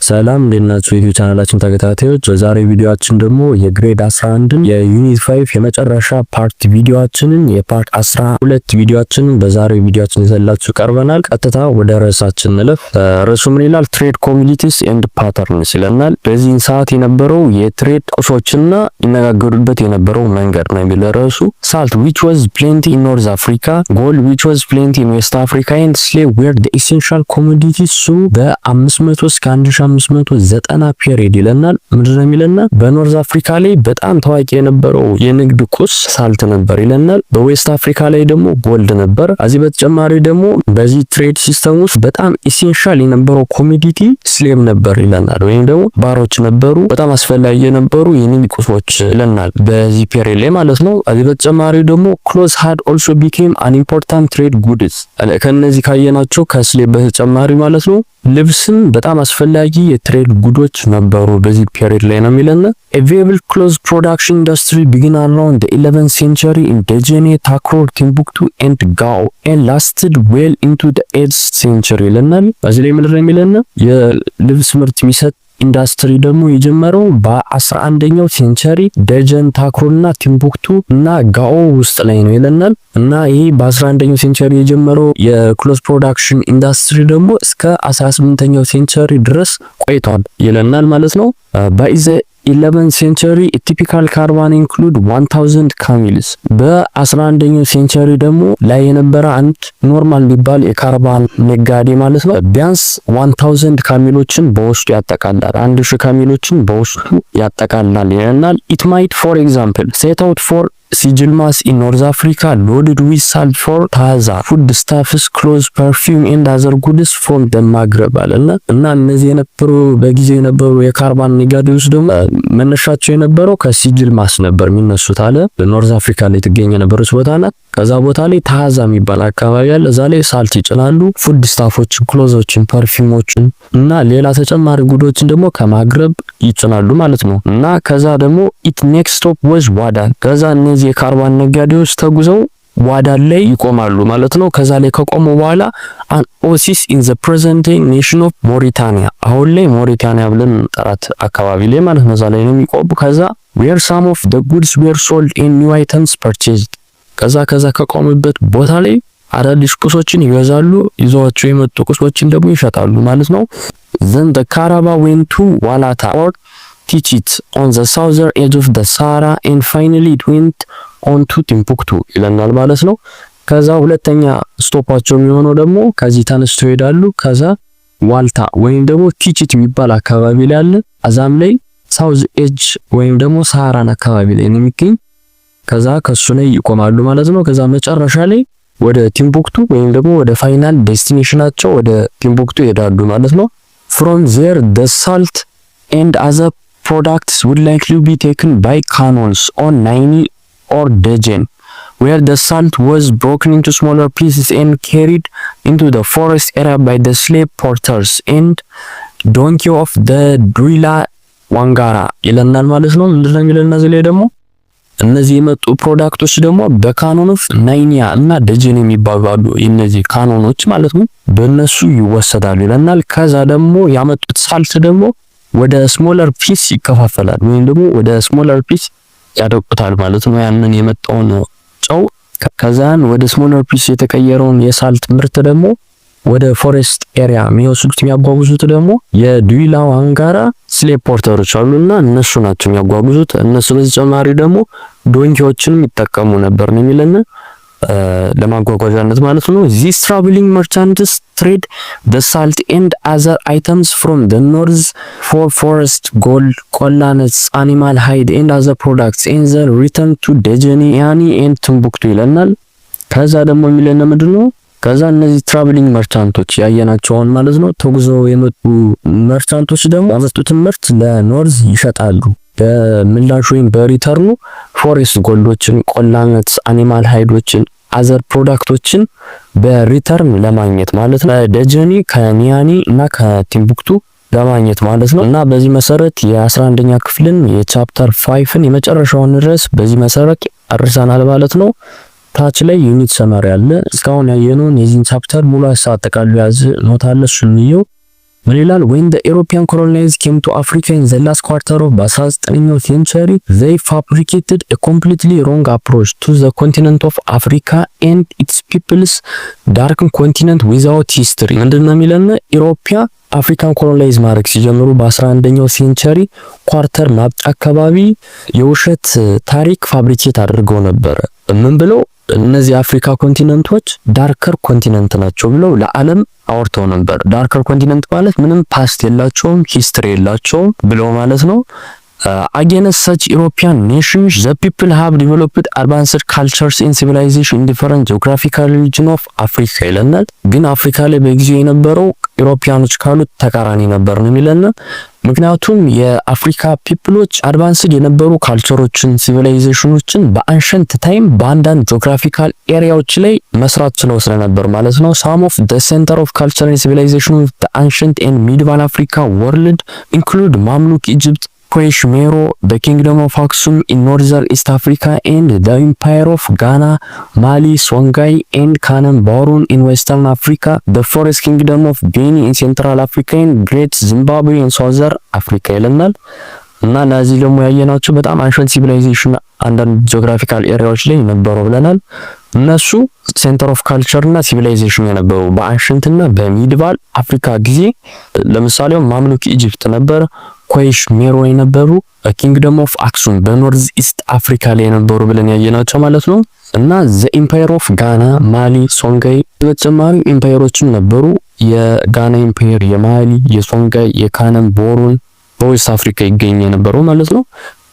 ሰላም እንደናችሁ የዩቲዩብ ቻናላችን ተከታታዮች፣ በዛሬው ቪዲዮአችን ደግሞ የግሬድ 11ን የዩኒት 5 የመጨረሻ ፓርት ቪዲዮአችንን የፓርት 12 ቪዲዮአችንን በዛሬው ቪዲዮአችን ይዘላችሁ ቀርበናል። ቀጥታ ወደ ርዕሳችን እንለፍ። ርዕሱ ምን ይላል? ትሬድ ኮሚዲቲስ ኤንድ ፓተርንስ ይለናል። በዚህ ሰዓት የነበረው የትሬድ ቁሶችና ይነጋገሩበት የነበረው መንገድ ነው የሚል ርዕሱ። ሳልት which was plenty in North Africa, gold which was plenty in West Africa and slave were the essential commodities. so በ500 እስከ 1590 ፔሪድ ይለናል። ምንድነው የሚለና በኖርዝ አፍሪካ ላይ በጣም ታዋቂ የነበረው የንግድ ቁስ ሳልት ነበር ይለናል። በዌስት አፍሪካ ላይ ደግሞ ጎልድ ነበር። እዚህ በተጨማሪ ደግሞ በዚህ ትሬድ ሲስተም ውስጥ በጣም ኢሴንሻል የነበረው ኮሚዲቲ ስሌቭ ነበር ይለናል፣ ወይም ደግሞ ባሮች ነበሩ፣ በጣም አስፈላጊ የነበሩ የንግድ ቁሶች ይለናል በዚህ ፔሪድ ላይ ማለት ነው። እዚህ በተጨማሪ ደግሞ clothes had also became an important trade goods። ከነዚህ ካየናቸው ከስሌቭ በተጨማሪ ማለት ነው ልብስም በጣም አስፈላጊ የትሬድ ጉዶች ነበሩ በዚህ ፔሪድ ላይ ነው የሚለና a viable clothes production industry began around the 11th century in Djenne, Takrur, Timbuktu and Gao and lasted well into the 8th century ይለናል። በዚህ ላይ ምንድነው የሚለና የልብስ ምርት የሚሰጥ ኢንዱስትሪ ደግሞ የጀመረው በ11ኛው ሴንቸሪ ደጀን፣ ታክሩና ቲምቡክቱ እና ጋኦ ውስጥ ላይ ነው ይለናል። እና ይሄ በ11ኛው ሴንቸሪ የጀመረው የክሎዝ ፕሮዳክሽን ኢንዱስትሪ ደግሞ እስከ 18ኛው ሴንቸሪ ድረስ ቆይቷል ይለናል ማለት ነው። በኢዘ 11th century a typical caravan include 1000 camels። በ11ኛው ሴንቸሪ ደግሞ ላይ የነበረ አንድ ኖርማል ቢባል የካራቫን ነጋዴ ማለት ነው ቢያንስ 1000 ካሜሎችን በውስጡ ያጠቃልላል። 1000 ካሜሎችን በውስጡ ያጠቃልላል ይለናል። it might for example set out for ሲጅልማስ in North Africa loaded with salt for ታዛ food stuffs, clothes, perfume and other goods from the Maghreb አለና እና እነዚህ የነበሩ በጊዜው የነበሩ የካርባን ነጋዴዎች ደግሞ መነሻቸው የነበረው ከሲጅልማስ ነበር የሚነሱት አለ። በኖርዝ አፍሪካ ላይ ትገኝ የነበረች ቦታ ናት። ከዛ ቦታ ላይ ታዛ የሚባል አካባቢ አለ። እዛ ላይ ሳልት ይጭናሉ። ፉድ ስታፎችን፣ ክሎዞችን፣ ፐርፊውሞችን እና ሌላ ተጨማሪ ጉዶችን ደግሞ ከማግረብ ይጭናሉ ማለት ነው። እና ከዛ ደግሞ it next stop was ዋዳ። ከዛ እነዚህ የካርባን ነጋዴዎች ተጉዘው ዋዳ ላይ ይቆማሉ ማለት ነው። ከዛ ላይ ከቆሙ በኋላ an oasis in the present day nation of Mauritania፣ አሁን ላይ ሞሪታኒያ ብለን ጠራት አካባቢ ላይ ማለት ነው። እዛ ላይ ነው የሚቆሙ። ከዛ where some of the goods were sold and new items purchased። ከዛ ከቆሙበት ቦታ ላይ አዳዲስ ቁሶችን ይገዛሉ፣ ይዘዋቸው የመጡ ቁሶችን ደግሞ ይሸጣሉ ማለት ነው። then the caravan went to Walata or Tichit on the southern edge of the Sahara and finally it went on to Timbuktu ይለናል ማለት ነው። ከዛ ሁለተኛ ስቶፓቸው የሚሆነው ደግሞ ከዚህ ተነስተው ይሄዳሉ። ከዛ ዋልታ ወይም ደግሞ ቲቺት የሚባል አካባቢ ላይ አለ። አዛም ላይ ሳውዝ ኤጅ ወይም ደግሞ ሳሃራን አካባቢ ላይ ነው የሚገኝ። ከዛ ከሱ ላይ ይቆማሉ ማለት ነው። ከዛ መጨረሻ ላይ ወደ ቲምቡክቱ ወይም ደግሞ ወደ ፋይናል ዴስቲኔሽናቸው ወደ ቲምቡክቱ ይሄዳሉ ማለት ነው። from there the salt and other products would likely be taken by canoes on Nile or Djenne, where the salt was broken into smaller pieces and carried into the forest area by the slave porters and donkey of the Duila Wangara ይለናል ማለት ነው። ምንድነው የሚለና እዚህ ላይ ደግሞ እነዚህ የመጡ ፕሮዳክቶች ደግሞ በካኖኖች ናይኒያ እና ደጀን የሚባሉ አሉ። እነዚህ ካኖኖች ማለት ነው በእነሱ ይወሰዳሉ ይለናል። ከዛ ደግሞ ያመጡት ሳልት ደግሞ ወደ ስሞለር ፒስ ይከፋፈላል ወይም ደግሞ ወደ ስሞለር ፒስ ያደቁታል ማለት ነው። ያንን የመጣውን ጨው ከዛን ወደ ስሞለር ፒስ የተቀየረውን የሳልት ምርት ደግሞ ወደ ፎሬስት ኤሪያ የሚወስዱት የሚያጓጉዙት ደግሞ የዱዊላ ዋንጋራ ስሌቭ ፖርተሮች አሉና እነሱ ናቸው የሚያጓጉዙት። እነሱ በተጨማሪ ደግሞ ዶንኪዎችንም ይጠቀሙ ነበር ነው የሚለና ለማጓጓዣነት ማለት ነው። these traveling merchants trade the salt and other items from the north for forest, gold, cola nuts, animal hide and other products and then return to Djenne and Timbuktu ይለናል። ከዛ ደግሞ የሚለና ምንድነው ከዛ እነዚህ ትራቨሊንግ መርቻንቶች ያየናቸውን ማለት ነው ተጉዘው የመጡ መርቻንቶች ደግሞ ያመጡትን ምርት ለኖርዝ ይሸጣሉ። በምላሽ ወይም በሪተርኑ ፎሬስት ጎልዶችን፣ ቆላነት፣ አኒማል ሃይዶችን፣ አዘር ፕሮዳክቶችን በሪተርን ለማግኘት ማለት ነው። ደጀኒ ከኒያኒ እና ከቲምቡክቱ ለማግኘት ማለት ነው። እና በዚህ መሰረት የ11ኛ ክፍልን የቻፕተር 5ን የመጨረሻውን ርዕስ በዚህ መሰረት አርሰናል ማለት ነው። ታች ላይ ዩኒት ሰመሪ አለ። እስካሁን ያየነውን የዚህን ቻፕተር ሙሉ ሀሳብ አጠቃሎ ያዝ ኖት አለ። እሱን ነው ምን ይላል? when the European colonists came to Africa in the last quarter of በ19ኛው century they fabricated a completely wrong approach to the continent of Africa and its peoples dark continent without history። ምንድነው የሚለን? ኢሮፒያ አፍሪካን ኮሎናይዝ ማድረግ ሲጀምሩ በ11ኛው ሴንቸሪ ኳርተር ማብጫ አካባቢ የውሸት ታሪክ ፋብሪኬት አድርገው ነበር። ምን ብለው? እነዚህ አፍሪካ ኮንቲነንቶች ዳርከር ኮንቲነንት ናቸው ብለው ለዓለም አወርተው ነበር። ዳርከር ኮንቲነንት ማለት ምንም ፓስት የላቸውም፣ ሂስትሪ የላቸውም ብለው ማለት ነው። against such European nations the people have developed advanced cultures and civilization in different geographical region of Africa ይለናል። ግን አፍሪካ ላይ በጊዜው የነበረው ኢሮፒያኖች ካሉት ተቃራኒ ነበር ነው የሚለና ምክንያቱም የአፍሪካ ፒፕሎች አድቫንስድ የነበሩ ካልቸሮችን ሲቪላይዜሽኖችን በአንሸንት ታይም በአንዳንድ ጂኦግራፊካል ኤሪያዎች ላይ መስራት ችለው ስለነበር ማለት ነው። some of the center of culture and civilization of the ancient and medieval Africa world include Mamluk Egypt, Koish Mero, the Kingdom of Aksum in northern East Africa, and the Empire of Ghana, Mali, Songhai, and Kanem Borno in western Africa, the Forest Kingdom of Benin in central Africa, and Great Zimbabwe in southern Africa ይለናል። እና እነዚህ ደግሞ ያየናቸው በጣም አንሸንት ሲቪላይዜሽን አንዳንድ ጂኦግራፊካል ኤሪያዎች ላይ ነበሩ ብለናል። እነሱ ሴንተር ኦፍ ካልቸር እና ሲቪላይዜሽን የነበሩ በአንሸንት እና በሚድቫል አፍሪካ ጊዜ ለምሳሌ ማምሉክ ኢጂፕት ነበር፣ ኮይሽ ሜሮ የነበሩ፣ ኪንግደም ኦፍ አክሱም በኖርዝ ኢስት አፍሪካ ላይ የነበሩ ብለን ያየናቸው ማለት ነው። እና ዘ ኢምፓየር ኦፍ ጋና፣ ማሊ፣ ሶንጋይ በተጨማሪ ኢምፓየሮችም ነበሩ። የጋና ኢምፓየር፣ የማሊ፣ የሶንጋይ፣ የካነም ቦሮን በዌስት አፍሪካ ይገኝ የነበረው ማለት ነው።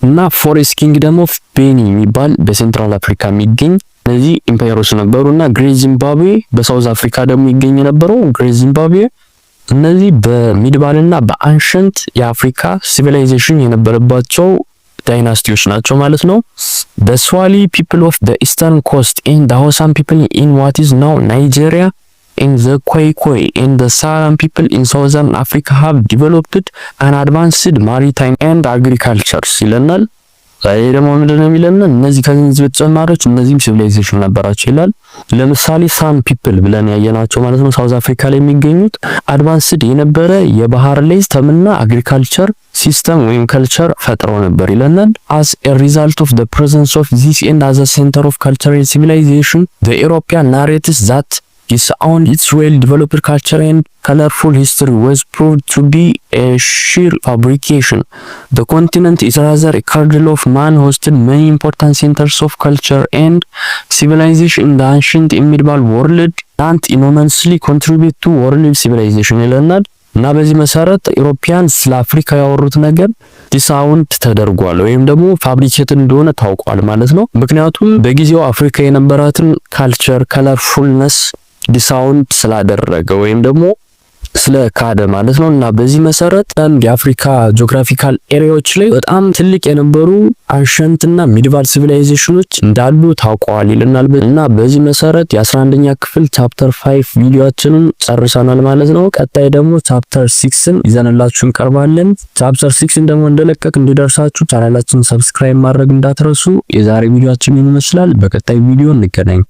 እና ፎሬስት ኪንግደም ኦፍ ቤኒ የሚባል በሴንትራል አፍሪካ የሚገኝ እነዚህ ኢምፓየሮች ነበሩና ግሬት ዚምባብዌ በሳውዝ አፍሪካ ደግሞ ይገኝ የነበረው ግሬት ዚምባብዌ እነዚህ በሚድባልና በአንሸንት የአፍሪካ ሲቪላይዜሽን የነበረባቸው ዳይናስቲዎች ናቸው ማለት ነው። the Swahili people of the eastern coast and the Hausa people in what is now Nigeria and the Khoikhoi and the Saran people in southern Africa have developed an advanced maritime and agriculture ይለናል። ዛሬ ደግሞ ምንድነው የሚለን? እነዚህ ከዚህ በተጨማሪዎች እነዚህም ሲቪላይዜሽን ነበራቸው ይላል። ለምሳሌ ሳም ፒፕል ብለን ያየናቸው ማለት ነው ሳውዝ አፍሪካ ላይ የሚገኙት አድቫንስድ የነበረ የባህር ላይ ሲስተምና አግሪካልቸር ሲስተም ወይም ካልቸር ፈጥረው ነበር ይለናል። as a result of the presence of this and as a center of cultural civilization the European narrates that its own its well-developed culture and colorful history was proved to be a sheer fabrication. The continent is rather a cradle of man-hosted many important centers of culture and civilization in the ancient and medieval world and enormously contribute to world civilization ይለናል። እና በዚህ መሰረት ኢሮፒያን ስለ አፍሪካ ያወሩት ነገር ዲሳውንድ ተደርጓል ወይም ደግሞ ፋብሪኬት እንደሆነ ታውቋል ማለት ነው። ምክንያቱም በጊዜው አፍሪካ የነበራትን ካልቸር ከለርፉልነስ ዲሳውንድ ስላደረገ ወይም ደግሞ ስለ ካደ ማለት ነው። እና በዚህ መሰረት አንድ የአፍሪካ ጂኦግራፊካል ኤሪያዎች ላይ በጣም ትልቅ የነበሩ አንሸንት እና ሚዲቫል ሲቪላይዜሽኖች እንዳሉ ታውቀዋል ይለናል። እና በዚህ መሰረት የ11ኛ ክፍል ቻፕተር 5 ቪዲዮአችንን ጨርሰናል ማለት ነው። ቀጣይ ደግሞ ቻፕተር 6ን ይዘንላችሁ እንቀርባለን። ቻፕተር 6ን ደግሞ እንደለቀቅ እንዲደርሳችሁ ቻናላችንን ሰብስክራይብ ማድረግ እንዳትረሱ። የዛሬ ቪዲዮአችን ይመስላል። በቀጣይ ቪዲዮ እንገናኝ።